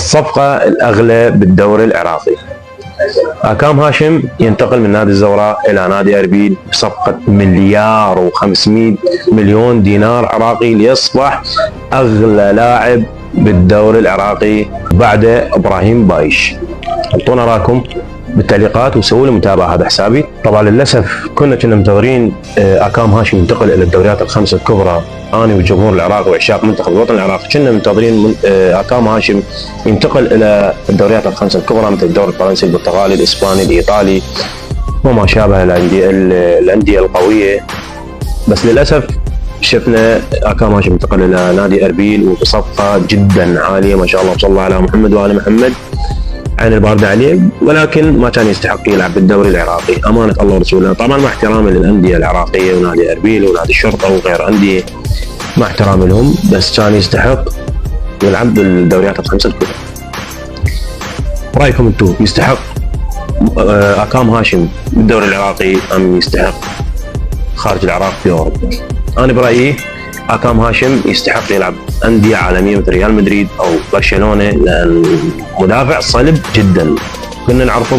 الصفقة الأغلى بالدوري العراقي. أكام هاشم ينتقل من نادي الزوراء إلى نادي أربيل بصفقة 1,500,000,000 دينار عراقي ليصبح أغلى لاعب بالدوري العراقي بعد إبراهيم بايش. اعطونا رايكم بالتعليقات وسووا لي متابعة. هذا حسابي. طبعا للأسف كنا منتظرين أكام هاشم ينتقل إلى الدوريات الخمسة الكبرى. أنا والجمهور العراقي وعشاق منتخب الوطن العراقي كنا منتظرين أكام هاشم ينتقل إلى الدوريات الخمسة الكبرى مثل الدوري الفرنسي، البرتغالي، الإسباني، الإيطالي وما شابه الأندية القوية. بس للأسف شفنا أكام هاشم ينتقل إلى نادي أربيل وبصفقة جدا عالية ما شاء الله، صلى الله على محمد وآل محمد، عين الباردة عليه، ولكن ما كان يستحق يلعب بالدوري العراقي أمانة الله ورسوله. طبعا مع احترامي للأندية العراقية ونادي أربيل ونادي الشرطة وغير أندية، مع احترامي لهم، بس كان يستحق يلعب بالدوريات الخمسة الكبرى. رأيكم انتم، يستحق أكام هاشم بالدوري العراقي أم يستحق خارج العراق في أوروبا؟ أنا برأيي أكام هاشم يستحق يلعب أندية عالمية مثل ريال مدريد أو برشلونة، لأن مدافع صلب جدا كنا نعرفه